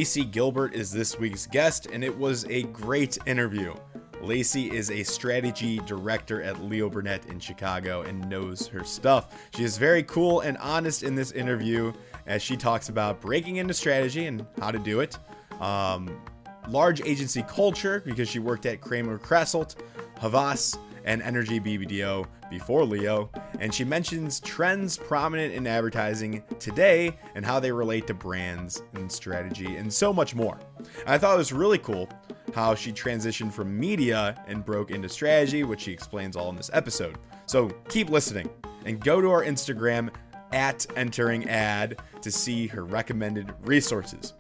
Lacey Gilbert is this week's guest, and it was a great interview. Lacey is a strategy director at Leo Burnett in Chicago and knows her stuff. She is very cool and honest in this interview as she talks about breaking into strategy and how to do it. Large agency culture because she worked at Cramer Krasselt, Havas, and Energy BBDO before Leo, and she mentions trends prominent in advertising today and how they relate to brands and strategy and so much more. I thought it was really cool how she transitioned from media and broke into strategy, which she explains all in this episode. So keep listening and go to our Instagram at Entering Ad to see her recommended resources.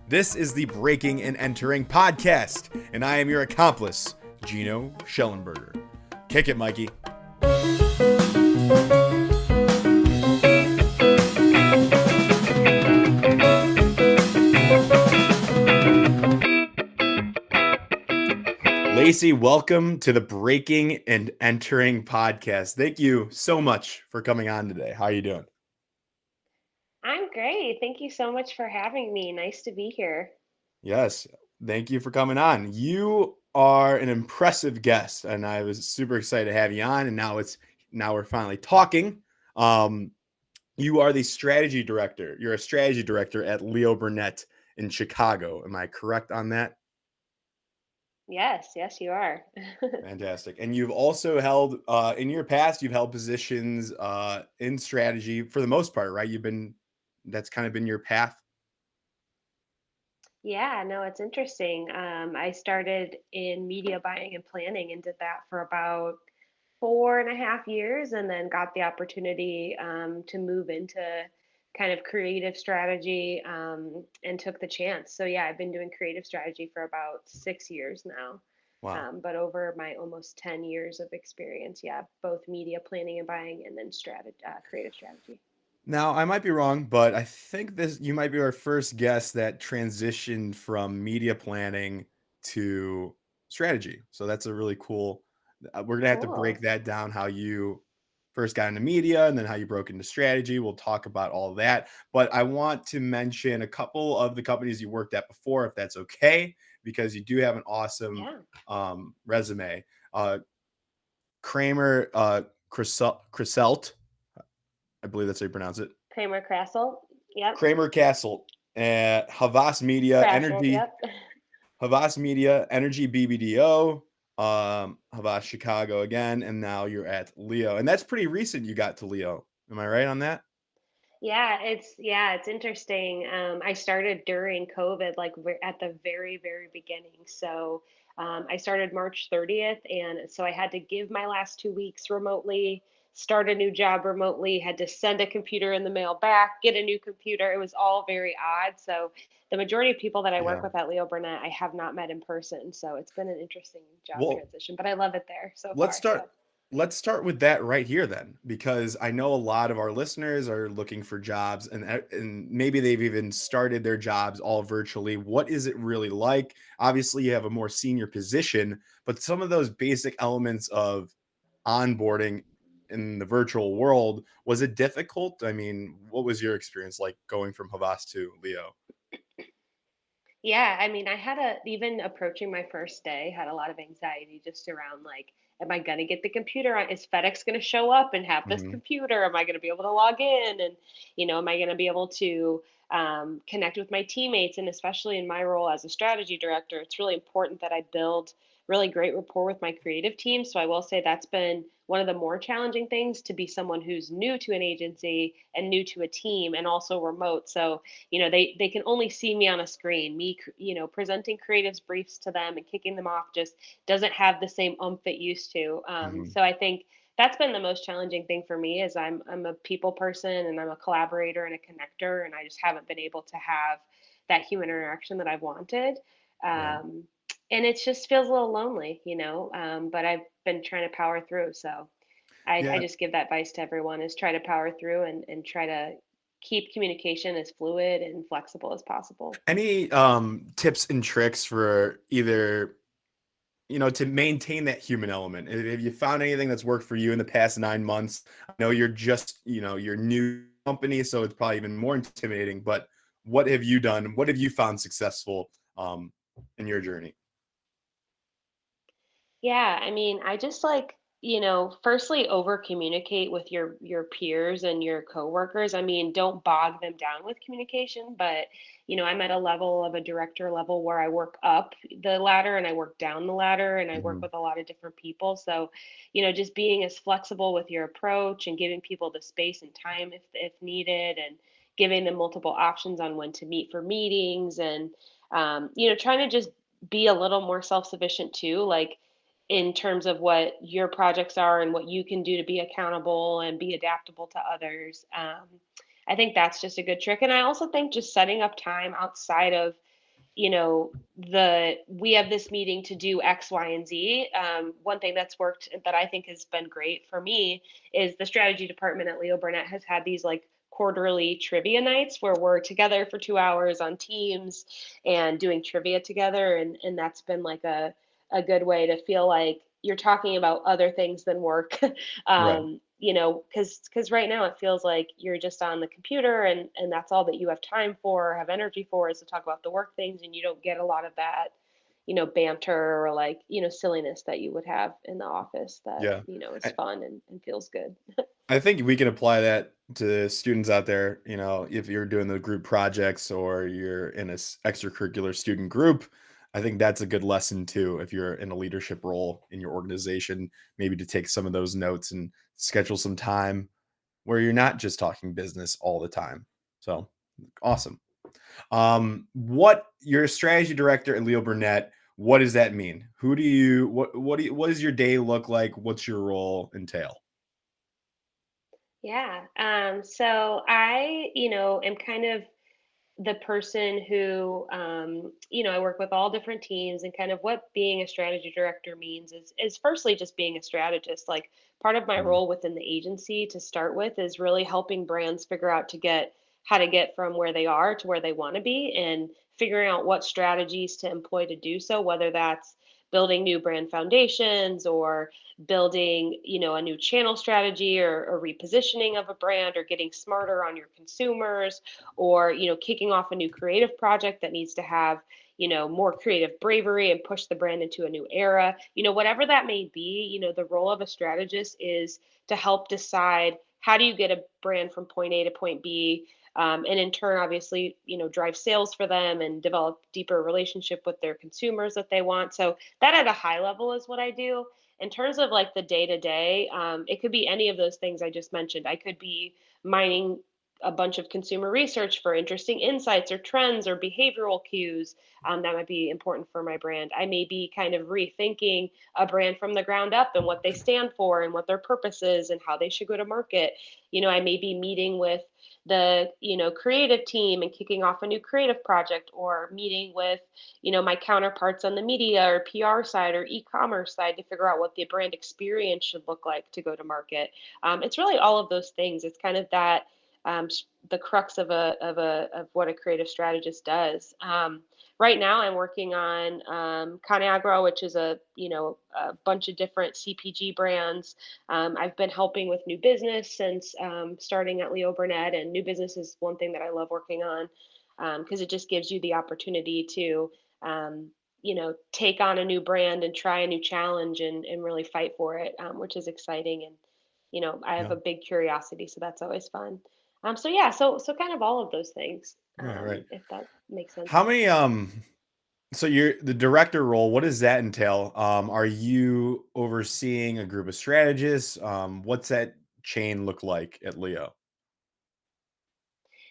This is the Breaking and Entering podcast, and I am your accomplice, Gino Schellenberger. Kick it, Mikey. Lacey, welcome to the Breaking and Entering podcast. Thank you so much for coming on today. How are you doing? I'm great. Thank you so much for having me. Nice to be here. Yes, thank you for coming on. You are an impressive guest, and I was super excited to have you on. And now we're finally talking. You are the strategy director. You're a strategy director at Leo Burnett in Chicago. Am I correct on that? Yes, you are. Fantastic. And you've also held, in your past, you've held positions in strategy for the most part, right? That's kind of been your path. Yeah, no, it's interesting. I started in media buying and planning and did that for about 4.5 years, and then got the opportunity to move into kind of creative strategy and took the chance. So, yeah, I've been doing creative strategy for about 6 years now. Wow. But over my almost 10 years of experience, yeah, both media planning and buying and then creative strategy. Now, I might be wrong, but I think you might be our first guest that transitioned from media planning to strategy. So that's a really cool. We're gonna have to break Cool. that down, how you first got into media and then how you broke into strategy. We'll talk about all that. But I want to mention a couple of the companies you worked at before, if that's okay, because you do have an awesome Yeah. resume. Cramer Krasselt, I believe that's how you pronounce it. Cramer Krasselt. Yep. Cramer Krasselt at Krasselt. Yep. Havas Media, Energy BBDO, Havas Chicago again, and now you're at Leo. And that's pretty recent you got to Leo. Am I right on that? Yeah, it's interesting. I started during COVID, like at the very, very beginning. So I started March 30th, and so I had to give my last 2 weeks remotely, start a new job remotely, had to send a computer in the mail back, get a new computer. It was all very odd. So the majority of people that I work Yeah. with at Leo Burnett, I have not met in person. So it's been an interesting job Well, transition, but I love it there so let's far. start Yeah. let's start with that right here then, because I know a lot of our listeners are looking for jobs and maybe they've even started their jobs all virtually. What is it really like? Obviously, you have a more senior position, but some of those basic elements of onboarding in the virtual world, was it difficult? I mean, what was your experience like going from Havas to Leo? Yeah, I mean, even approaching my first day, had a lot of anxiety just around like, am I gonna get the computer on? Is FedEx gonna show up and have this Hmm. computer? Am I gonna be able to log in? And, am I gonna be able to connect with my teammates? And especially in my role as a strategy director, it's really important that I build really great rapport with my creative team. So I will say that's been one of the more challenging things, to be someone who's new to an agency and new to a team and also remote. So they can only see me on a screen. Me presenting creatives briefs to them and kicking them off just doesn't have the same oomph it used to. Hmm. So I think that's been the most challenging thing for me, is I'm a people person and I'm a collaborator and a connector, and I just haven't been able to have that human interaction that I've wanted. Yeah. um, and it just feels a little lonely, but I've been trying to power through. So I Yeah. just give that advice to everyone, is try to power through and try to keep communication as fluid and flexible as possible. Any tips and tricks for either, to maintain that human element? Have you found anything that's worked for you in the past 9 months? I know you're just, you're new company, so it's probably even more intimidating, but what have you done? What have you found successful in your journey? Yeah, I mean, I just like, firstly over communicate with your peers and your coworkers. I mean, don't bog them down with communication, but I'm at a level of a director level where I work up the ladder and I work down the ladder and I work Hmm. with a lot of different people. So, just being as flexible with your approach and giving people the space and time if needed and giving them multiple options on when to meet for meetings and trying to just be a little more self-sufficient too. Like in terms of what your projects are and what you can do to be accountable and be adaptable to others. I think that's just a good trick. And I also think just setting up time outside of, the we have this meeting to do X, Y, and Z. One thing that's worked that I think has been great for me is the strategy department at Leo Burnett has had these like quarterly trivia nights where we're together for 2 hours on Teams and doing trivia together. And that's been like a good way to feel like you're talking about other things than work. Right. Because right now it feels like you're just on the computer and that's all that you have time for, or have energy for, is to talk about the work things, and you don't get a lot of that, banter or like silliness that you would have in the office that Yeah. is fun and feels good. I think we can apply that to students out there. If you're doing the group projects or you're in a extracurricular student group, I think that's a good lesson too. If you're in a leadership role in your organization, maybe to take some of those notes and schedule some time where you're not just talking business all the time. So awesome. What You're a strategy director at Leo Burnett. What does that mean? What does your day look like? What's your role entail? Yeah. So I, am kind of the person who I work with all different teams, and kind of what being a strategy director means is firstly just being a strategist. Like part of my Mhm. role within the agency to start with is really helping brands figure out to get how to get from where they are to where they want to be, and figuring out what strategies to employ to do so, whether that's building new brand foundations or building a new channel strategy, or repositioning of a brand, or getting smarter on your consumers, or kicking off a new creative project that needs to have more creative bravery and push the brand into a new era. Whatever that may be, the role of a strategist is to help decide how do you get a brand from point A to point B, and in turn obviously drive sales for them and develop deeper relationship with their consumers that they want. So that at a high level is what I do. In terms of like the day to day, it could be any of those things I just mentioned. I could be mining a bunch of consumer research for interesting insights or trends or behavioral cues that might be important for my brand. I may be kind of rethinking a brand from the ground up and what they stand for and what their purpose is and how they should go to market. I may be meeting with the creative team and kicking off a new creative project, or meeting with my counterparts on the media or PR side or e-commerce side to figure out what the brand experience should look like to go to market. It's really all of those things. It's kind of that the crux of what a creative strategist does. Right now, I'm working on Conagra, which is a bunch of different CPG brands. I've been helping with new business since starting at Leo Burnett, and new business is one thing that I love working on because it just gives you the opportunity to take on a new brand and try a new challenge and really fight for it, which is exciting. And I have Yeah. a big curiosity, so that's always fun. So yeah, so kind of all of those things, Right, right. if that makes sense. How many so you're the director role, what does that entail? Are you overseeing a group of strategists? What's that chain look like at Leo?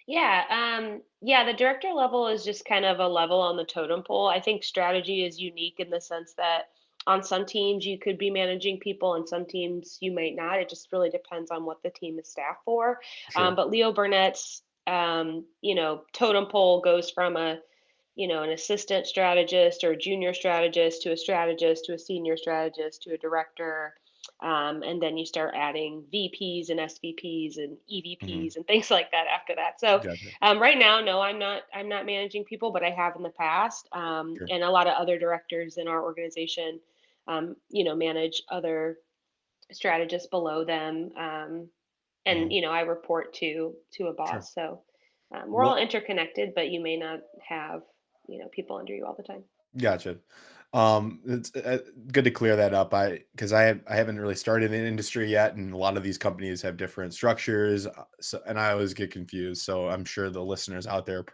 Yeah, yeah, the director level is just kind of a level on the totem pole. I think strategy is unique in the sense that on some teams you could be managing people, and some teams you might not. It just really depends on what the team is staffed for. Sure. But Leo Burnett's, totem pole goes from an assistant strategist or a junior strategist to a senior strategist to a director. And then you start adding VPs and SVPs and Mhm. EVPs and things like that after that. So Gotcha. right now, no, I'm not managing people, but I have in the past. Sure. And a lot of other directors in our organization, manage other strategists below them. And Mhm. I report to a Sure. boss. So We're all What interconnected, but you may not have, people under you all the time. Gotcha. It's good to clear that up. Because I haven't really started in industry yet, and a lot of these companies have different structures, so, and I always get confused. So I'm sure the listeners out there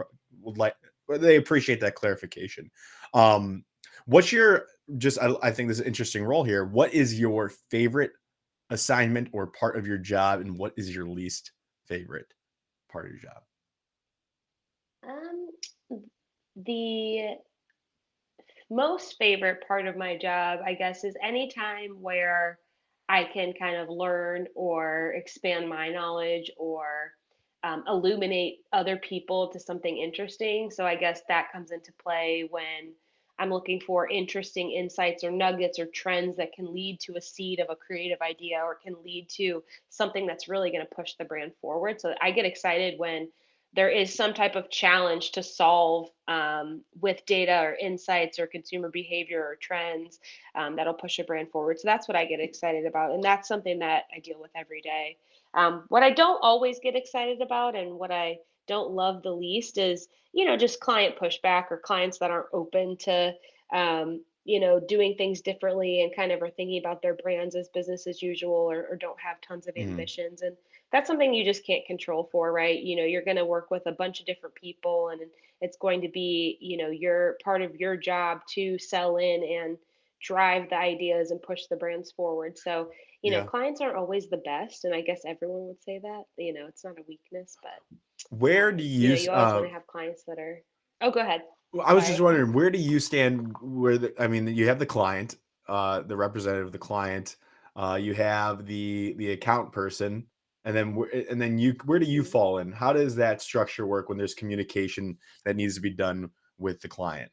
would like, well, they appreciate that clarification. Um, what's your just? I think this is an interesting role here. What is your favorite assignment or part of your job, and what is your least favorite part of your job? Um, the most favorite part of my job, I guess, is any time where I can kind of learn or expand my knowledge or illuminate other people to something interesting. So I guess that comes into play when I'm looking for interesting insights or nuggets or trends that can lead to a seed of a creative idea or can lead to something that's really going to push the brand forward. So I get excited when there is some type of challenge to solve with data or insights or consumer behavior or trends that'll push a brand forward. So that's what I get excited about. And that's something that I deal with every day. What I don't always get excited about and what I don't love the least is, just client pushback or clients that aren't open to, doing things differently and kind of are thinking about their brands as business as usual or don't have tons of Mhm. ambitions. And that's something you just can't control for, right? You're going to work with a bunch of different people and it's going to be, your part of your job to sell in and drive the ideas and push the brands forward. So, Yeah. clients aren't always the best. And I guess everyone would say that, it's not a weakness, but, Where do you you always want to have clients that are, oh, go ahead. Well, I was just Sorry. wondering, where do you stand where I mean, you have the client, the representative of the client, you have the account person, and then where do you Mhm. fall in? How does that structure work when there's communication that needs to be done with the client?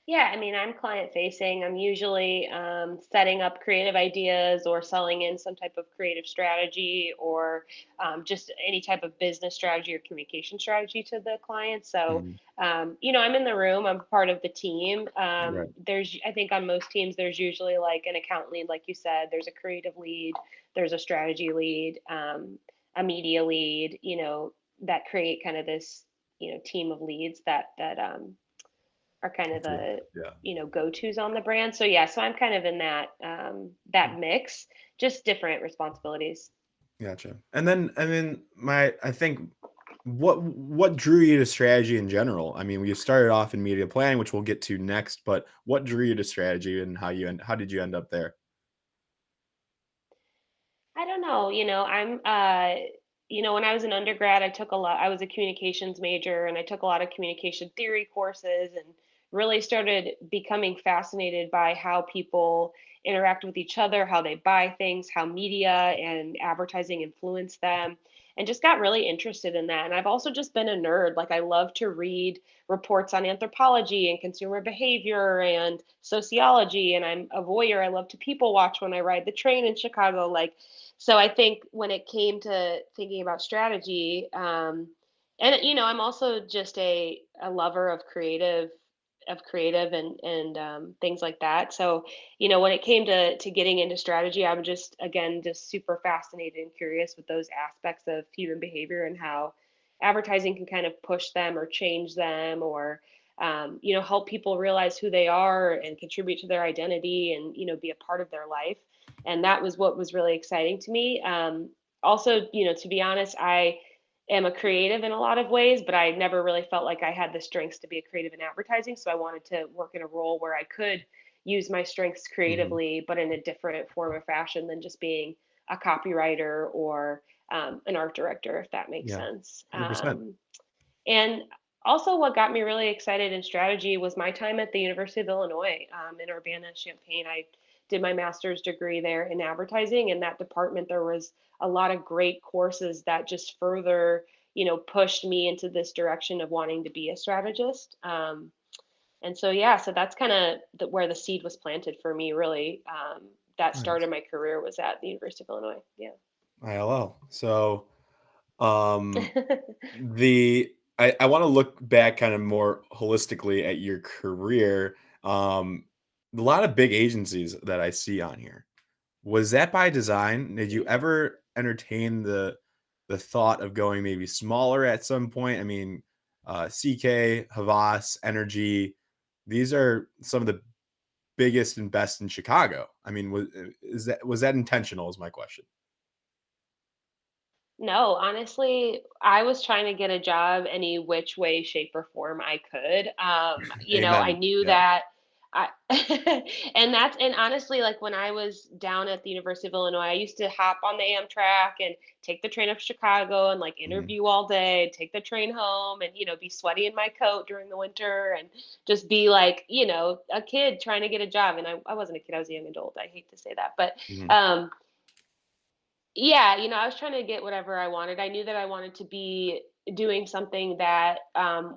Yeah, I mean, I'm client facing. I'm usually setting up creative ideas or selling in some type of creative strategy or just any type of business strategy or communication strategy to the client. So, Mhm. I'm in the room, I'm part of the team. Right. I think on most teams, there's usually like an account lead, like you said, there's a creative lead, there's a strategy lead, a media lead, that create kind of this, team of leads that are kind of Hopefully. the Yeah. go-tos on the brand. So yeah, so I'm kind of in that mix, just different responsibilities. Gotcha. And then I think what drew you to strategy in general? I mean, we started off in media planning, which we'll get to next, but what drew you to strategy and how did you end up there? I don't know, when I was an undergrad, I was a communications major and I took a lot of communication theory courses and really started becoming fascinated by how people interact with each other, how they buy things, how media and advertising influence them, and just got really interested in that. And I've also just been a nerd. Like I love to read reports on anthropology and consumer behavior and sociology, and I'm a voyeur. I love to people watch when I ride the train in Chicago. So I think when it came to thinking about strategy, and I'm also just a lover of creative and things like that. So when it came to getting into strategy, I'm just again just super fascinated and curious with those aspects of human behavior and how advertising can kind of push them or change them or help people realize who they are and contribute to their identity and be a part of their life. And that was what was really exciting to me. Also, to be honest, I am a creative in a lot of ways, but I never really felt like I had the strengths to be a creative in advertising. So I wanted to work in a role where I could use my strengths Mhm. creatively, but in a different form or fashion than just being a copywriter or an art director, if that makes Yeah. sense. 100%. And also, what got me really excited in strategy was my time at the University of Illinois in Urbana, Champaign. I did my master's degree there in advertising. In that department, there was a lot of great courses that just further, pushed me into this direction of wanting to be a strategist. And so, yeah, so that's kind of where the seed was planted for me, really. That started Nice. my career was at the University of Illinois. Yeah. ILL. So, um, I want to look back kind of more holistically at your career. Um, a lot of big agencies that I see on here. Was that by design? Did you Mhm. ever entertain the thought of going maybe smaller at some point? I mean, CK, Havas, Energy, these are some of the biggest and best in Chicago. I mean, was that intentional is my question. No, honestly, I was trying to get a job any which way, shape, or form I could. I Amen. knew Yeah. that I and honestly, like when I was down at the University of Illinois, I used to hop on the Amtrak and take the train up to Chicago and like Mhm. interview all day, take the train home and, be sweaty in my coat during the winter and just be like, a kid trying to get a job. And I wasn't a kid, I was a young adult. I hate to say that. But Mhm. um yeah, I was trying to get whatever I wanted. I knew that I wanted to be doing something that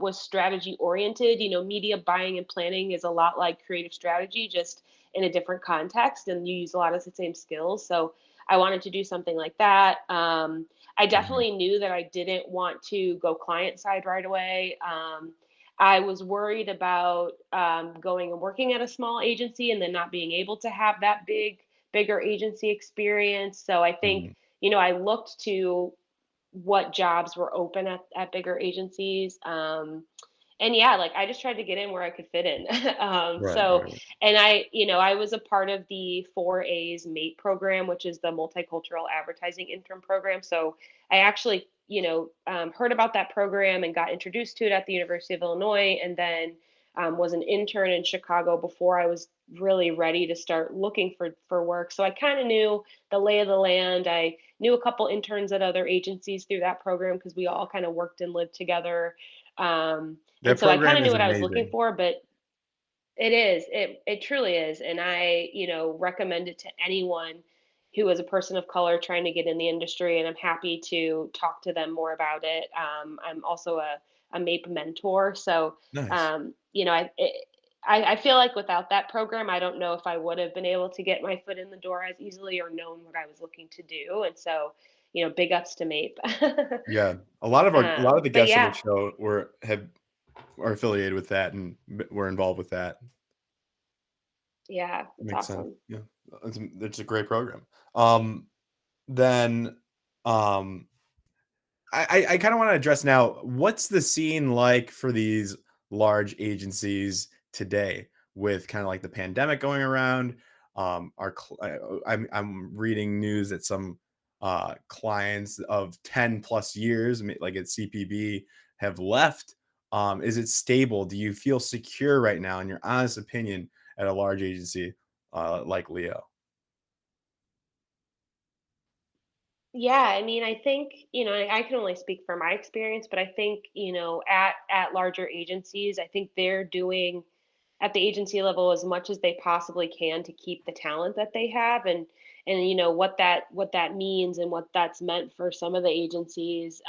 was strategy oriented. Media buying and planning is a lot like creative strategy, just in a different context, and you use a lot of the same skills. So I wanted to do something like that. I Mhm. definitely knew that I didn't want to go client side right away. I was worried about going and working at a small agency and then not being able to have that bigger agency experience. So I think, Mhm. I looked to what jobs were open at bigger agencies. And yeah, like I just tried to get in where I could fit in. Right, So, right. and I was a part of the 4A's MATE program, which is the Multicultural Advertising Intern Program. So I actually, heard about that program and got introduced to it at the University of Illinois, and then was an intern in Chicago before I was really ready to start looking for work. So I kind of knew the lay of the land. I knew a couple interns at other agencies through that program because we all kind of worked and lived together. And That so I kind of program knew is what I was looking amazing. for, but it truly is. And I, recommend it to anyone who is a person of color trying to get in the industry. And I'm happy to talk to them more about it. I'm also a MAPE mentor. So, Nice. um, you know, I, it, I feel like without that program, I don't know if I would have been able to get my foot in the door as easily or known what I was looking to do. And so, big ups to MAPE. Yeah. A lot of the But guests on the yeah, show are affiliated with that and were involved with that. yeah, it's Makes sense. awesome. Yeah. It's a great program. Um, then, um, I kind of want to address now, what's the scene like for these large agencies today with kind of like the pandemic going around? I'm reading news that some clients of 10 plus years, like at CPB, have left. Is it stable? Do you feel secure right now, in your honest opinion, at a large agency like Leo? Yeah, I mean, I think, I can only speak from my experience, but I think, at larger agencies, I think they're doing at the agency level as much as they possibly can to keep the talent that they have, and what that means and what that's meant for some of the agencies,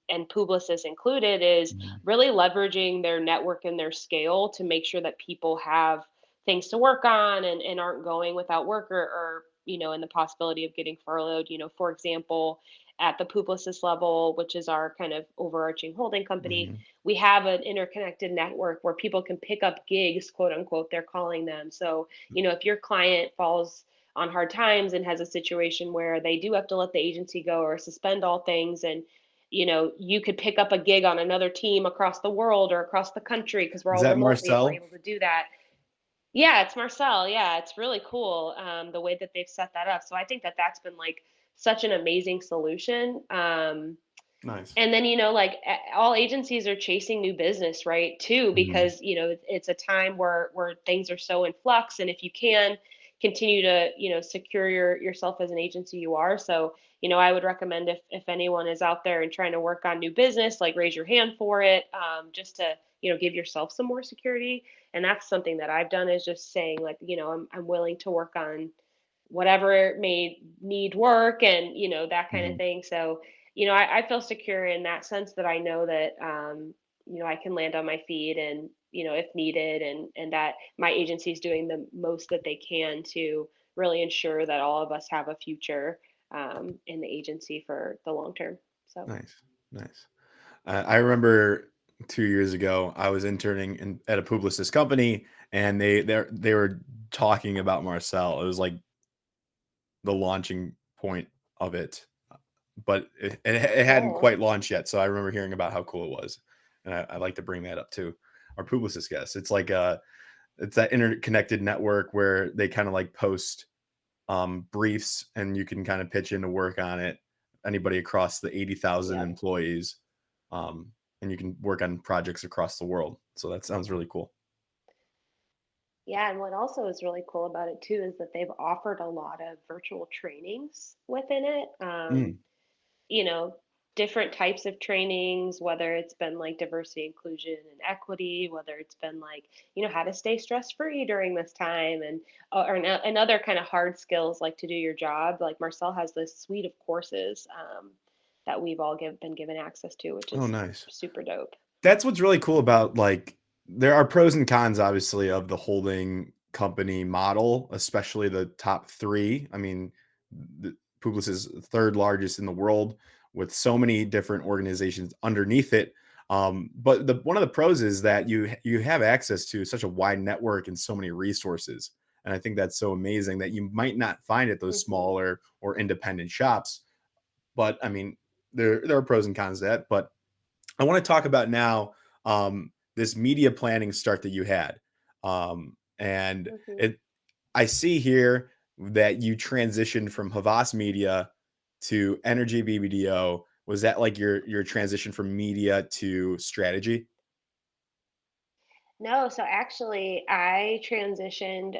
and Publicis included, is Mhm. really leveraging their network and their scale to make sure that people have things to work on and aren't going without work, or in the possibility of getting furloughed. For example, at the Publicis level, which is our kind of overarching holding company, Mhm. we have an interconnected network where people can pick up gigs, quote unquote, they're calling them. So, if your client falls on hard times and has a situation where they do have to let the agency go or suspend all things, and you could pick up a gig on another team across the world or across the country because we're Is all that remotely and we're Marcel? able to do that. Yeah, it's Marcel. Yeah, it's really cool, the way that they've set that up. So I think that that's been like such an amazing solution. Nice. And then, like all agencies are chasing new business, right? Too, Mhm. because it's a time where things are so in flux, and if you can continue to secure yourself as an agency, you are. So I would recommend, if anyone is out there and trying to work on new business, like raise your hand for it, just to give yourself some more security. And that's something that I've done, is just saying like I'm willing to work on whatever may need work, and that kind of Mhm. thing. So I feel secure in that sense, that I know that I can land on my feet, and if needed, and that my agency is doing the most that they can to really ensure that all of us have a future in the agency for the long term. So Nice, nice. I remember 2 years ago, I was interning at a Publicis company, and they were talking about Marcel. It was like the launching point of it. but it hadn't Cool. quite launched yet. So I remember hearing about how cool it was, and I like to bring that up to our Publicis guests. It's like it's that interconnected network where they kind of like post briefs, and you can kind of pitch in to work on it. Anybody across the 80,000 Yep. employees, and you can work on projects across the world. So that sounds really cool. Yeah, and what also is really cool about it too is that they've offered a lot of virtual trainings within it. Mm, You know, different types of trainings, whether it's been like diversity, inclusion, and equity, whether it's been like, how to stay stress free during this time, and other kind of hard skills like to do your job. Like Marcel has this suite of courses that we've all been given access to, which oh, is nice. super dope. That's what's really cool about like there are pros and cons obviously of the holding company model, especially the top 3. I mean, the Publicis is third largest in the world with so many different organizations underneath it. But the one of the pros is that you have access to such a wide network and so many resources. And I think that's so amazing that you might not find at those Hmm. smaller or independent shops. But I mean, there are pros and cons to that. But I want to talk about now this media planning start that you had, and Hmm. it. I see here that you transitioned from Havas Media to Energy BBDO. Was that like your transition from media to strategy? No, so actually, I transitioned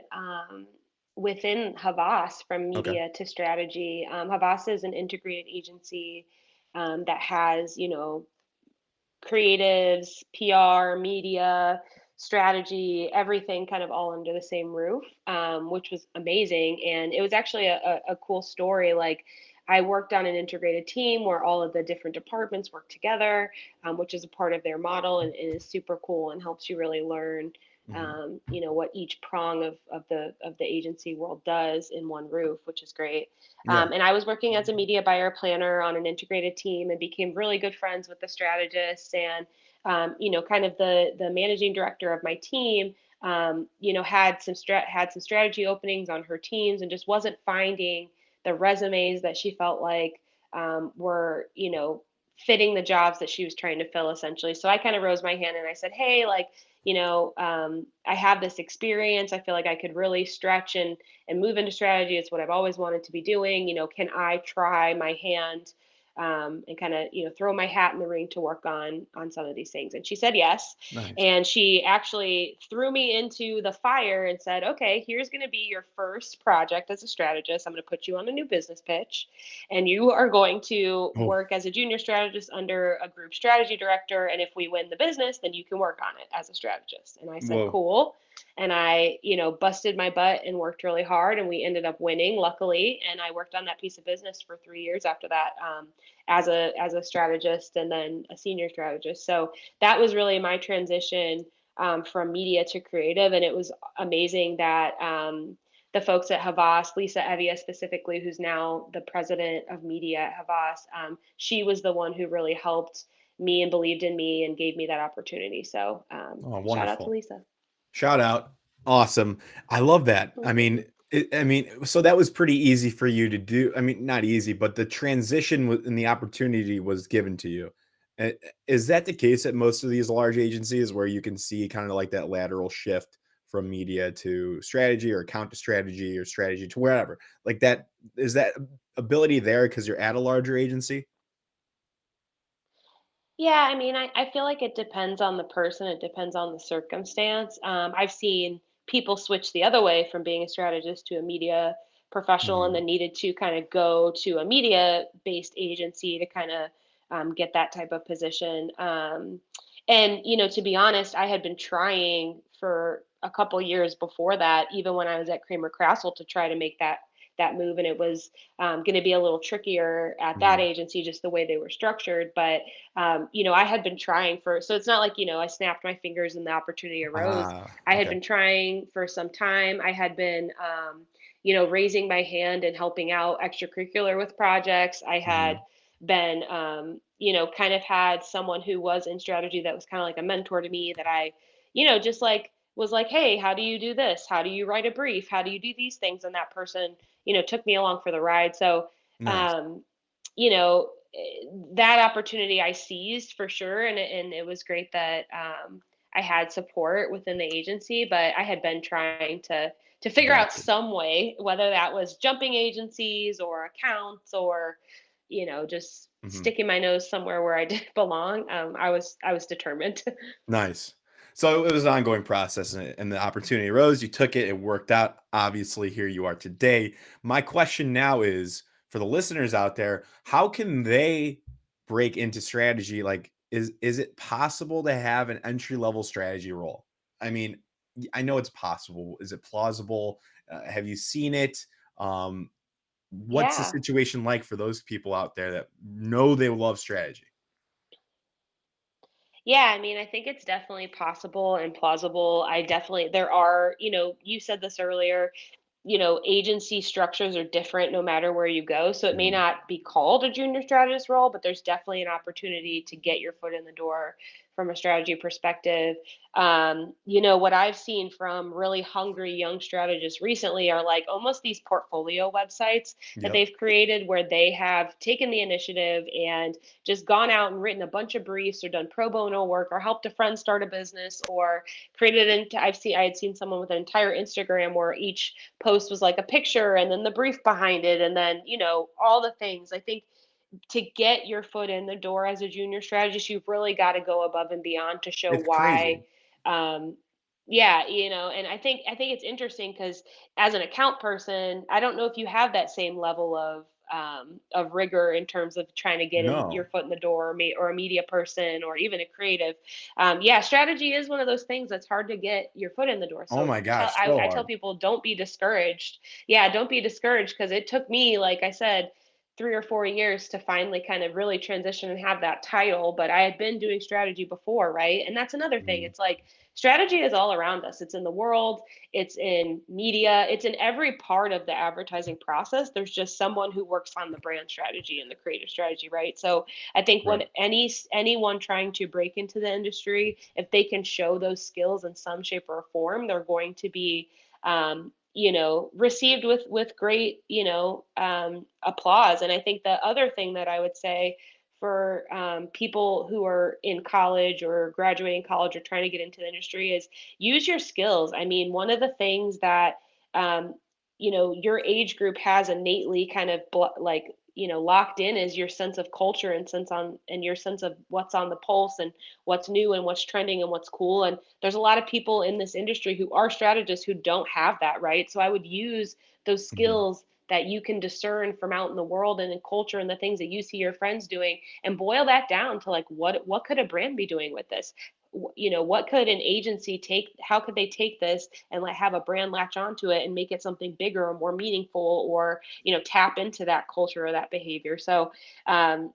within Havas from Okay. media to strategy. Havas is an integrated agency that has, creatives, PR, media, strategy, everything kind of all under the same roof, which was amazing. And it was actually a cool story. Like, I worked on an integrated team where all of the different departments work together, which is a part of their model, and is super cool and helps you really learn. Hmm. What each prong of the agency world does in one roof, which is great. Yeah. And I was working as a media buyer planner on an integrated team and became really good friends with the strategists and, kind of the managing director of my team. Had some strategy openings on her teams and just wasn't finding the resumes that she felt like were, fitting the jobs that she was trying to fill essentially. So I kind of rose my hand and I said, hey, like, I have this experience. I feel like I could really stretch and move into strategy. It's what I've always wanted to be doing. Can I try my hand and kind of throw my hat in the ring to work on some of these things? And she said yes, Nice. and she actually threw me into the fire and said, okay, here's going to be your first project as a strategist. I'm going to put you on a new business pitch, and you are going to Oh, work as a junior strategist under a group strategy director, and if we win the business, then you can work on it as a strategist. And I said, whoa. cool. And I, busted my butt and worked really hard, and we ended up winning, luckily. And I worked on that piece of business for 3 years after that, as a strategist and then a senior strategist. So that was really my transition from media to creative, and it was amazing that. The folks at Havas, Lisa Evia specifically, who's now the president of media at Havas, she was the one who really helped me and believed in me and gave me that opportunity. So Oh, shout out to wonderful. Lisa. Shout out. Awesome. I love that. Mhm. I mean, so that was pretty easy for you to do. I mean, not easy, but the transition and the opportunity was given to you. Is that the case at most of these large agencies where you can see kind of like that lateral shift from media to strategy or account to strategy or strategy to wherever? Like that, is that ability there because you're at a larger agency? Yeah, I mean, I feel like it depends on the person, it depends on the circumstance. I've seen people switch the other way from being a strategist to a media professional and Mhm. then needed to kind of go to a media based agency to kind of get that type of position. And, to be honest, I had been trying for a couple years before that, even when I was at Cramer Krasselt, to try to make that move. And it was going to be a little trickier at that Mhm. agency, just the way they were structured. But I had been trying so it's not like, I snapped my fingers and the opportunity arose. Ah, I had okay. been trying for some time. I had been, raising my hand and helping out extracurricular with projects. I had Mhm. been, kind of had someone who was in strategy that was kind of like a mentor to me that I, just like was like, hey, how do you do this? How do you write a brief? How do you do these things? And that person, took me along for the ride. So, Nice. um, you know, that opportunity I seized for sure, and it was great that I had support within the agency. But I had been trying to figure out Gotcha. some way, whether that was jumping agencies or accounts or just Mhm. sticking my nose somewhere where I didn't belong. I was determined. Nice. So it was an ongoing process and the opportunity arose. You took it, it worked out. Obviously, here you are today. My question now is for the listeners out there, how can they break into strategy? Like, is it possible to have an entry level strategy role? I mean, I know it's possible. Is it plausible? Have you seen it? Um, what's the Yeah. situation like for those people out there that know they love strategy? Yeah, I mean, I think it's definitely possible and plausible. There are, you said this earlier, agency structures are different no matter where you go. So it may Mhm. not be called a junior strategist role, but there's definitely an opportunity to get your foot in the door from a strategy perspective. What I've seen from really hungry young strategists recently are like almost these portfolio websites that Yep. they've created where they have taken the initiative and just gone out and written a bunch of briefs or done pro bono work or helped a friend start a business or created into I had seen someone with an entire Instagram where each post was like a picture and then the brief behind it and then all the things. I think to get your foot in the door as a junior strategist, you've really got to go above and beyond to show It's why. crazy. um yeah, and I think it's interesting because as an account person, I don't know if you have that same level of rigor in terms of trying to get in your No. foot in the door, or a media person, or even a creative. Yeah, strategy is one of those things that's hard to get your foot in the door. Oh So my gosh, so I tell hard. people, don't be discouraged. Yeah, don't be discouraged because it took me, like I said, 3 or 4 years to finally kind of really transition and have that title. But I had been doing strategy before, right? And that's another thing. Mhm. It's like strategy is all around us. It's in the world, it's in media, it's in every part of the advertising process. There's just someone who works on the brand strategy and the creative strategy, right? So I think Right. when anyone trying to break into the industry, if they can show those skills in some shape or form, they're going to be received with great, applause. And I think the other thing that I would say for people who are in college or graduating college or trying to get into the industry is use your skills. I mean, one of the things that um, your age group has innately kind of like locked in is your sense of culture and your sense of what's on the pulse and what's new and what's trending and what's cool. And there's a lot of people in this industry who are strategists who don't have that, right? So I would use those Mhm. skills that you can discern from out in the world and in culture and the things that you see your friends doing and boil that down to like what could a brand be doing with this? What could an agency take, how could they take this and like have a brand latch onto it and make it something bigger or more meaningful, or tap into that culture or that behavior. So um,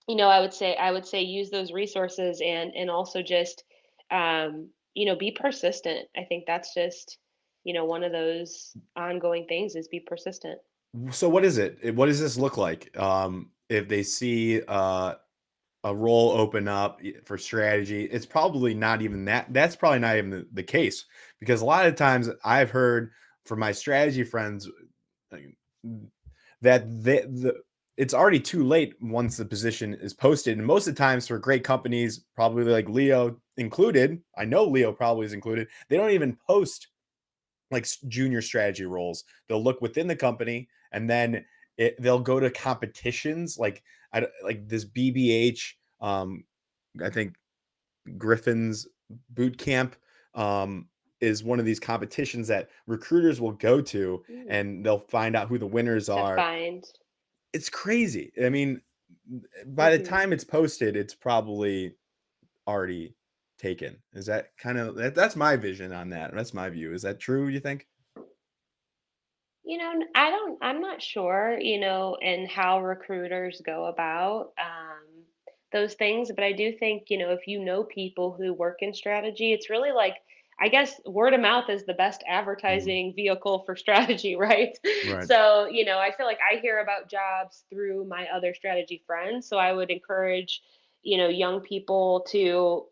I would say use those resources and also just be persistent. I think that's just one of those ongoing things is be persistent. So what is it? What does this look like? If they see a role open up for strategy, it's probably not even that. That's probably not even the case because a lot of times I've heard from my strategy friends like, that it's already too late once the position is posted. And most of the times for great companies, probably like Leo included, I know Leo probably is included, they don't even post like junior strategy roles. They'll look within the company and then they'll go to competitions like this BBH. I think Griffin's boot camp is one of these competitions that recruiters will go to Mm, and they'll find out who the winners to are. find. It's crazy. I mean, by the Hmm. time it's posted, it's probably already taken. Is that that's my vision on that? That's my view. Is that true? You think? I'm not sure, and how recruiters go about those things, but I do think, if you know people who work in strategy, it's really like, I guess word of mouth is the best Mhm. advertising vehicle for strategy, right? Right. So, I feel like I hear about jobs through my other strategy friends. So I would encourage, young people to,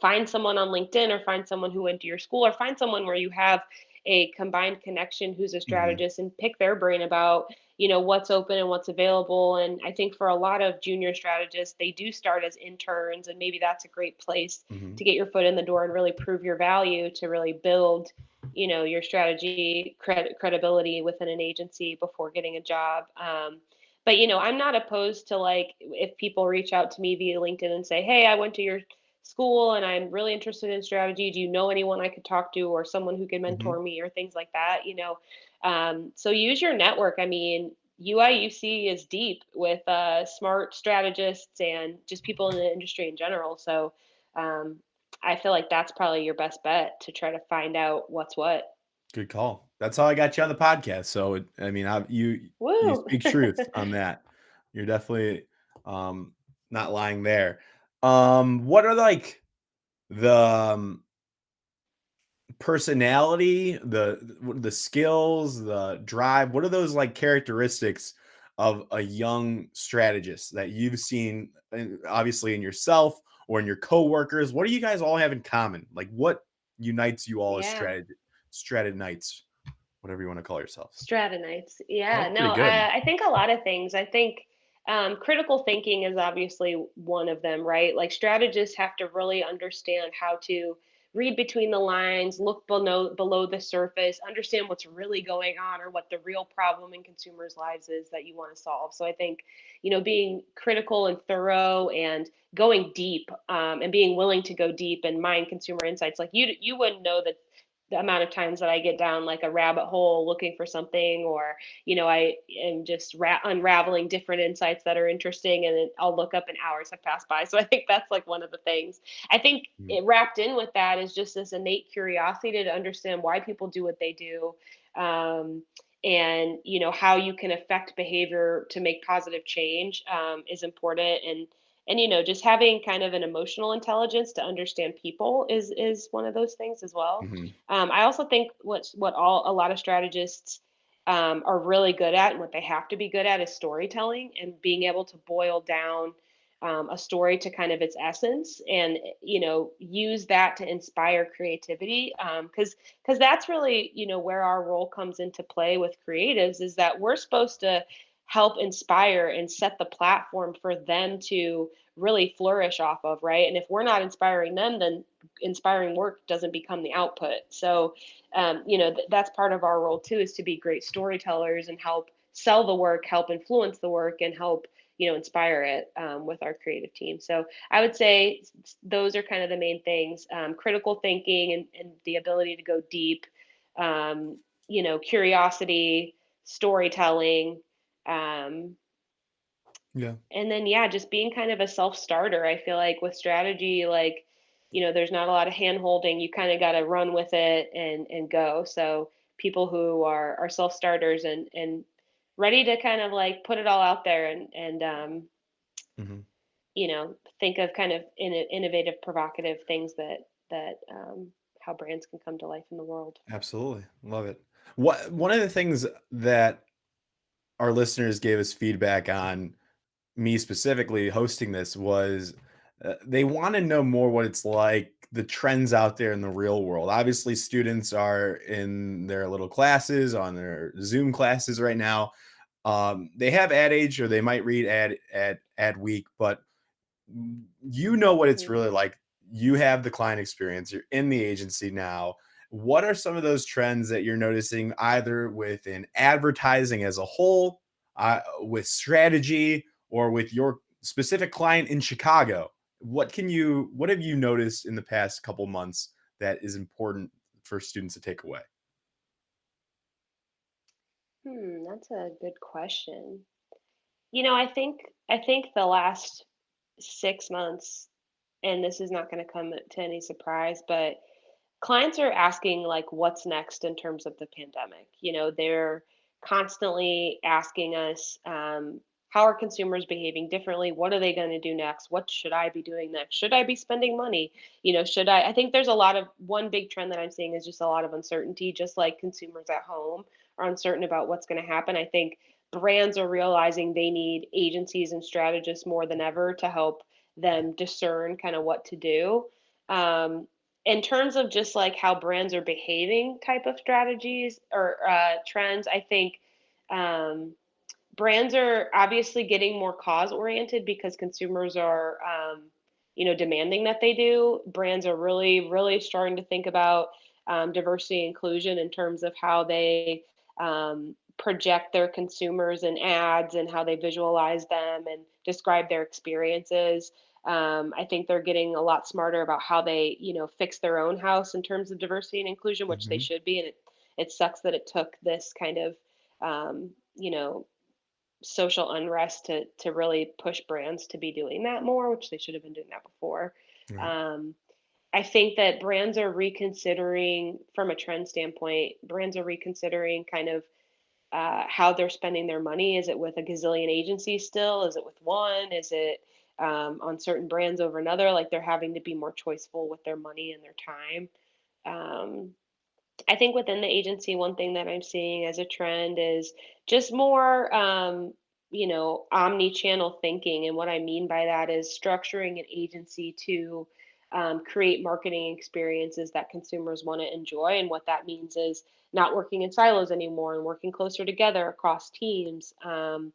find someone on LinkedIn or find someone who went to your school or find someone where you have a combined connection who's a Hmm. strategist and pick their brain about, what's open and what's available. And I think for a lot of junior strategists, they do start as interns, and maybe that's a great place Hmm. to get your foot in the door and really prove your value to really build, your strategy credibility within an agency before getting a job. But I'm not opposed to, like, if people reach out to me via LinkedIn and say, "Hey, I went to your school and I'm really interested in strategy. Do you know anyone I could talk to, or someone who could Hmm. mentor me," or things like that. So use your network. I mean, UIUC is deep with smart strategists and just people in the industry in general. So um, I feel like that's probably your best bet to try to find out what's what. Good call. That's how I got you on the podcast. So, I mean, you Woo! speak truth on that. You're definitely um, not lying there. What are like the personality, the skills, the drive? What are those like characteristics of a young strategist that you've seen, obviously in yourself or in your coworkers? What do you guys all have in common? Like, what unites you all as Yeah. stratenites, whatever you want to call yourselves? Stratonites. That Yeah. was No, pretty good. I think a lot of things. I think critical thinking is obviously one of them, right? Like strategists have to really understand how to read between the lines, look below the surface, understand what's really going on or what the real problem in consumers' lives is that you want to solve. So I think, being critical and thorough and going deep, and being willing to go deep and mine consumer insights. Like you wouldn't know that the amount of times that I get down like a rabbit hole looking for something, or I am just unraveling different insights that are interesting, and then I'll look up and hours have passed by. So I think that's like one of the things. I think Mhm. it wrapped in with that is just this innate curiosity to understand why people do what they do. And how you can affect behavior to make positive change is important. And just having kind of an emotional intelligence to understand people is one of those things as well. Mhm. I also think what a lot of strategists are really good at, and what they have to be good at, is storytelling and being able to boil down a story to kind of its essence, and use that to inspire creativity. Because that's really where our role comes into play with creatives, is that we're supposed to help inspire and set the platform for them to really flourish off of, right? And if we're not inspiring them, then inspiring work doesn't become the output. So that's part of our role too, is to be great storytellers and help sell the work, help influence the work, and help inspire it with our creative team. So I would say those are kind of the main things: critical thinking, and the ability to go deep, curiosity, storytelling, um, Yeah. and then, yeah, just being kind of a self-starter. I feel like with strategy, like, there's not a lot of hand holding. You kind of got to run with it and go. So people who are self-starters and ready to kind of like put it all out there and Mhm. think of kind of innovative, provocative things that how brands can come to life in the world. Absolutely. Love it. One of the things that our listeners gave us feedback on, me specifically hosting this, was they want to know more what it's like, the trends out there in the real world. Obviously, students are in their little classes, on their Zoom classes right now. They have Ad Age, or they might read Ad Week, but you know what it's Mhm. really like. You have the client experience. You're in the agency now. What are some of those trends that you're noticing, either within advertising as a whole, with strategy, or with your specific client in Chicago? What have you noticed in the past couple months that is important for students to take away? That's a good question. I think the last 6 months, and this is not going to come to any surprise, but clients are asking like what's next in terms of the pandemic. They're constantly asking us, how are consumers behaving differently? What are they going to do next? What should I be doing next? Should I be spending money? Should I think there's a lot of one big trend that I'm seeing is just a lot of uncertainty, just like consumers at home are uncertain about what's going to happen. I think brands are realizing they need agencies and strategists more than ever to help them discern kind of what to do. Um, in terms of just like how brands are behaving type of strategies or trends, I think um, brands are obviously getting more cause oriented because consumers are, demanding that they do. Brands are really, really starting to think about diversity and inclusion in terms of how they project their consumers in ads and how they visualize them and describe their experiences. I think they're getting a lot smarter about how they, fix their own house in terms of diversity and inclusion, which they Hmm. should be. And it sucks that it took this kind of, um, you know, social unrest to really push brands to be doing that more, which they should have been doing that before. Right. Um, I think that brands are reconsidering, from a trend standpoint, brands are reconsidering kind of how they're spending their money. Is it with a gazillion agencies still? Is it with one? Is it on certain brands over another? Like they're having to be more choiceful with their money and their time. Um, I think within the agency, one thing that I'm seeing as a trend is just more, omni-channel thinking. And what I mean by that is structuring an agency to create marketing experiences that consumers want to enjoy. And what that means is not working in silos anymore and working closer together across teams. And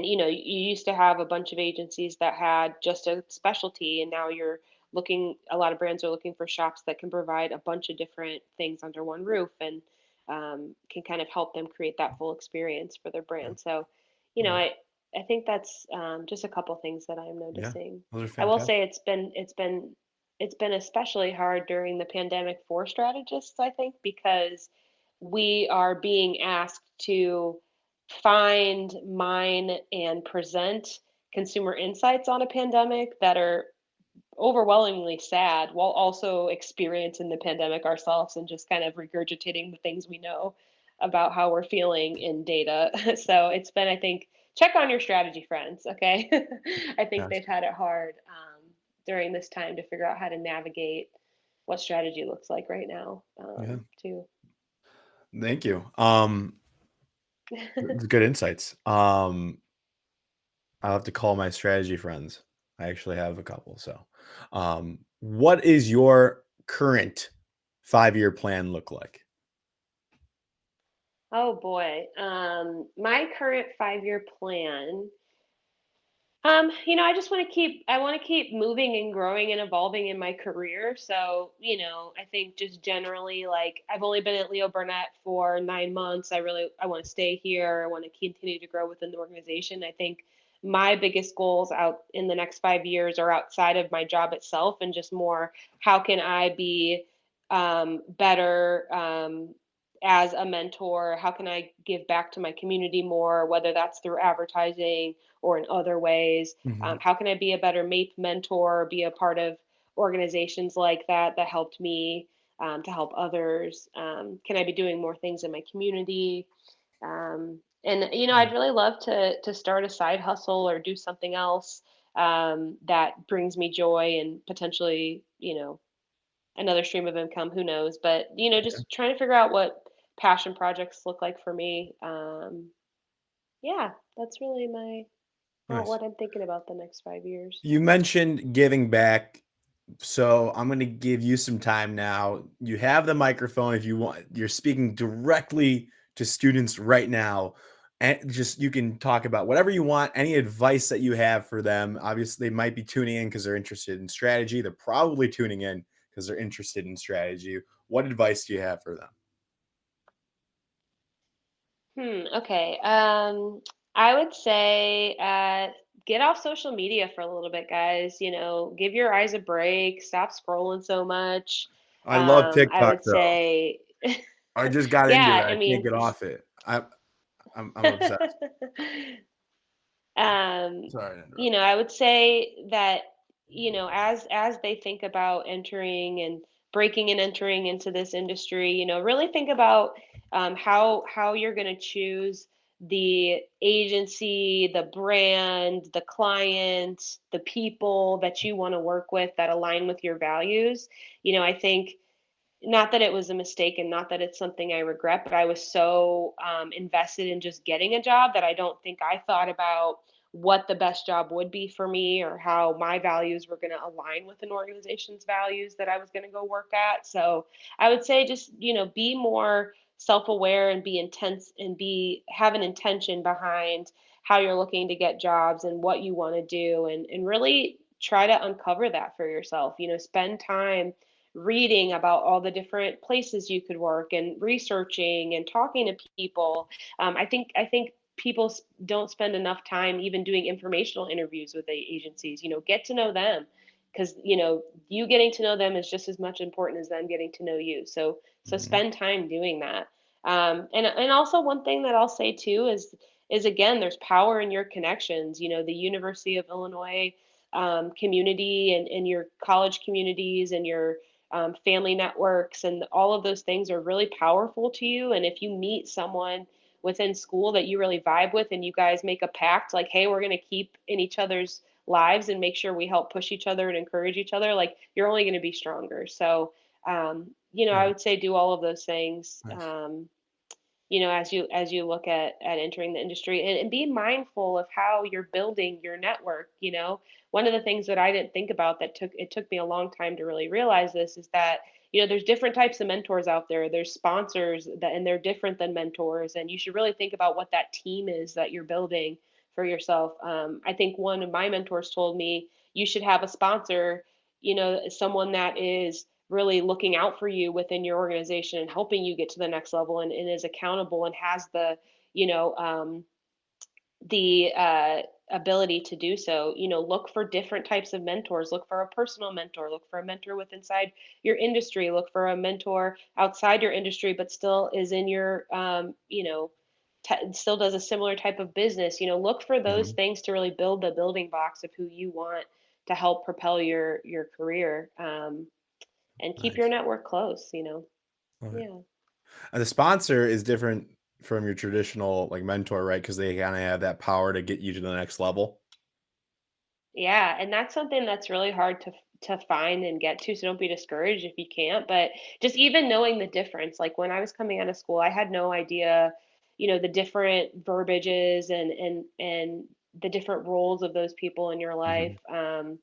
you used to have a bunch of agencies that had just a specialty, and now you're looking a lot of brands are looking for shops that can provide a bunch of different things under one roof and can kind of help them create that full experience for their Yeah. brand. So you know Right. i I think that's just a couple things that I'm Yeah. noticing. Those are I will fantastic. say it's been especially hard during the pandemic for strategists, I think, because we are being asked to find, mine, and present consumer insights on a pandemic that are overwhelmingly sad while also experiencing the pandemic ourselves and just kind of regurgitating the things we know about how we're feeling in data. So it's been, I think, check on your strategy friends, okay? I think Yes. they've had it hard during this time to figure out how to navigate what strategy looks like right now, Yeah. too. Thank you. Good insights. I'll have to call my strategy friends. I actually have a couple. So, what is your current 5-year plan look like? Oh boy. My current 5-year plan. I want to keep moving and growing and evolving in my career. So, I think just generally, like, I've only been at Leo Burnett for 9 months. I want to stay here. I want to continue to grow within the organization. I think my biggest goals out in the next 5 years are outside of my job itself and just more, how can I be better as a mentor? How can I give back to my community more, whether that's through advertising or in other ways? Hmm. How can I be a better MAPE mentor, be a part of organizations like that helped me to help others? Can I be doing more things in my community? And I'd really love to start a side hustle or do something else that brings me joy and potentially, another stream of income. Who knows? But just trying to figure out what passion projects look like for me. Yeah, that's really Nice. what I'm thinking about the next 5 years. You mentioned giving back. So I'm going to give you some time now. You have the microphone if you want. You're speaking directly to students right now. And just you can talk about whatever you want, any advice that you have for them. Obviously, they might be tuning in because they're interested in strategy. They're probably tuning in because they're interested in strategy. What advice do you have for them? Okay. I would say get off social media for a little bit, guys. Give your eyes a break. Stop scrolling so much. I love I TikTok would though. say, I just got into yeah. it. I I can't mean, get off it. I'm obsessed. um, Sorry to interrupt. I would say that, as they think about entering and breaking and entering into this industry, really think about how you're going to choose the agency, the brand, the client, the people that you want to work with that align with your values. I think, not that it was a mistake and not that it's something I regret, but I was so invested in just getting a job that I don't think I thought about what the best job would be for me or how my values were going to align with an organization's values that I was going to go work at. So I would say just, be more self-aware and be intense and be have an intention behind how you're looking to get jobs and what you want to do, and really try to uncover that for yourself. Spend time reading about all the different places you could work and researching and talking to people. I think people don't spend enough time even doing informational interviews with the agencies. Get to know them, because you getting to know them is just as much important as them getting to know you. So Mhm. spend time doing that. And also one thing that I'll say too is again, there's power in your connections. The University of Illinois community, and your college communities, and your family networks, and all of those things are really powerful to you. And if you meet someone within school that you really vibe with, and you guys make a pact like, hey, we're going to keep in each other's lives and make sure we help push each other and encourage each other, like, you're only going to be stronger. So I Right. would say do all of those things, Nice. as you look at entering the industry, and be mindful of how you're building your network. One of the things that I didn't think about, that took me a long time to really realize this, is that there's different types of mentors out there. There's sponsors that, and they're different than mentors, and you should really think about what that team is that you're building for yourself. I think one of my mentors told me you should have a sponsor, someone that is really looking out for you within your organization and helping you get to the next level, and is accountable and has you know the ability to do so. Look for different types of mentors. Look for a personal mentor. Look for a mentor with inside your industry. Look for a mentor outside your industry, but still is in your still does a similar type of business. Look for those Mhm. things to really build the building blocks of who you want to help propel your career. And keep your Nice. network close. Love it. Yeah. And the sponsor is different from your traditional like mentor, right? Because they kind of have that power to get you to the next level. Yeah, and that's something that's really hard to find and get to, so don't be discouraged if you can't. But just even knowing the difference, like when I was coming out of school, I had no idea, the different verbiages and the different roles of those people in your life. Mhm.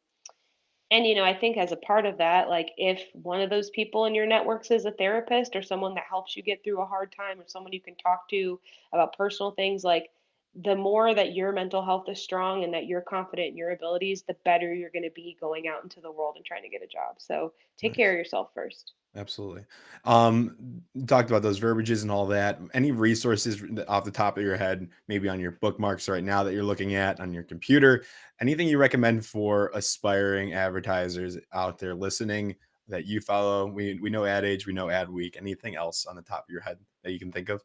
And I think as a part of that, like, if one of those people in your networks is a therapist or someone that helps you get through a hard time, or someone you can talk to about personal things, like, the more that your mental health is strong and that you're confident in your abilities, the better you're going to be going out into the world and trying to get a job. So take care Nice. of yourself first. Absolutely. You talked about those verbiages and all that. Any resources off the top of your head, maybe on your bookmarks right now that you're looking at on your computer? Anything you recommend for aspiring advertisers out there listening that you follow? We know Ad Age, we know Ad Week. Anything else on the top of your head that you can think of?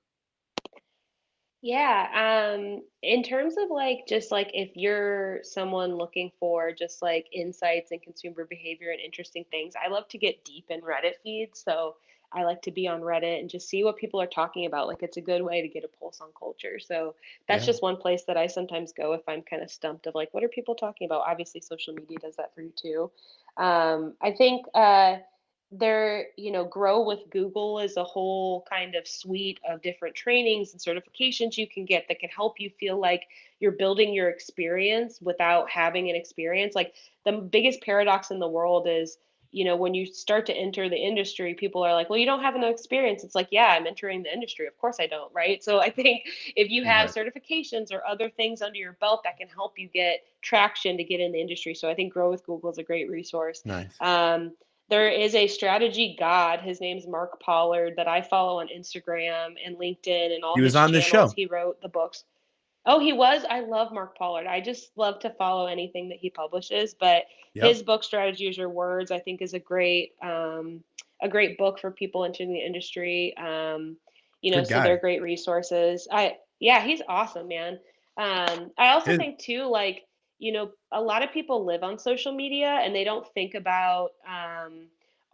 Yeah, in terms of like just like if you're someone looking for just like insights and consumer behavior and interesting things, I love to get deep in Reddit feeds. So I like to be on Reddit and just see what people are talking about. Like, it's a good way to get a pulse on culture. So that's Yeah. just one place that I sometimes go if I'm kind of stumped of like, what are people talking about? Obviously, social media does that for you too. I think Grow with Google is a whole kind of suite of different trainings and certifications you can get that can help you feel like you're building your experience without having an experience. Like, the biggest paradox in the world is, when you start to enter the industry, people are like, well, you don't have enough experience. It's like, yeah, I'm entering the industry. Of course I don't, right? So I think if you have Right. certifications or other things under your belt, that can help you get traction to get in the industry. So I think Grow with Google is a great resource. Nice. There is a strategy god. His name's Mark Pollard, that I follow on Instagram and LinkedIn and all He was his on this channels. show. He wrote the books. Oh, he was? I love Mark Pollard. I just love to follow anything that he publishes. But Yep. his book, Strategy is Your Words, I think is a great book for people entering the industry. Good So they're guy. great resources. Yeah, he's awesome, man. I also His think too, like, a lot of people live on social media and they don't think about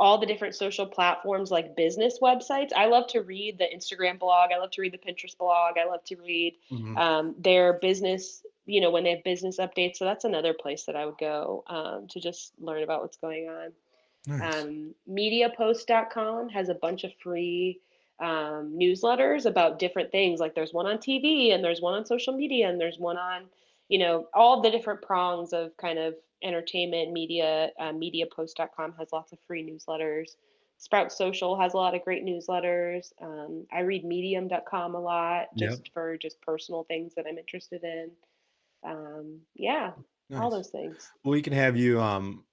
all the different social platforms like business websites. I love to read the Instagram blog. I love to read the Pinterest blog. I love to read Mhm. their business, when they have business updates. So that's another place that I would go to just learn about what's going on. Nice. Mediapost.com has a bunch of free newsletters about different things. Like, there's one on TV, and there's one on social media, and there's one on, all the different prongs of kind of entertainment media. Mediapost.com has lots of free newsletters. Sprout Social has a lot of great newsletters. I read medium.com a lot Yep. just for just personal things that I'm interested in. Yeah, all Nice. those things. Well, we can have you.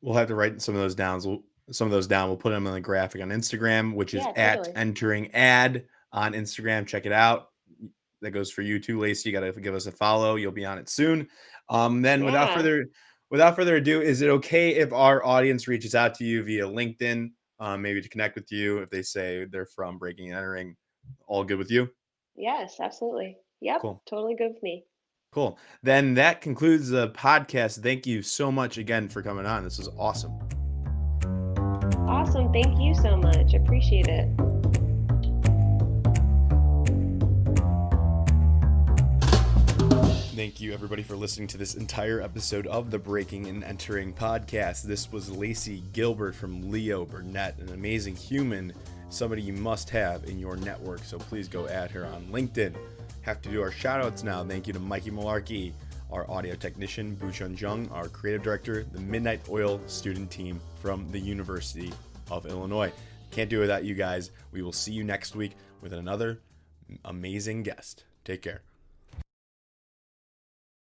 We'll have to write some of those down. Some of those down. We'll put them on the graphic on Instagram, which is Yeah, at totally. entering ad on Instagram. Check it out. That goes for you too, Lacey. You got to give us a follow. You'll be on it soon. Then Yeah. without further ado, is it okay if our audience reaches out to you via LinkedIn, maybe to connect with you if they say they're from Breaking and Entering? All good with you? Yes, absolutely. Yep, Cool. totally good with me. Cool. Then that concludes the podcast. Thank you so much again for coming on. This was awesome. Awesome. Thank you so much. Appreciate it. Thank you, everybody, for listening to this entire episode of the Breaking and Entering podcast. This was Lacey Gilbert from Leo Burnett, an amazing human, somebody you must have in your network. So please go add her on LinkedIn. Have to do our shout outs now. Thank you to Mikey Malarkey, our audio technician, Buchun Jung, our creative director, the Midnight Oil student team from the University of Illinois. Can't do it without you guys. We will see you next week with another amazing guest. Take care.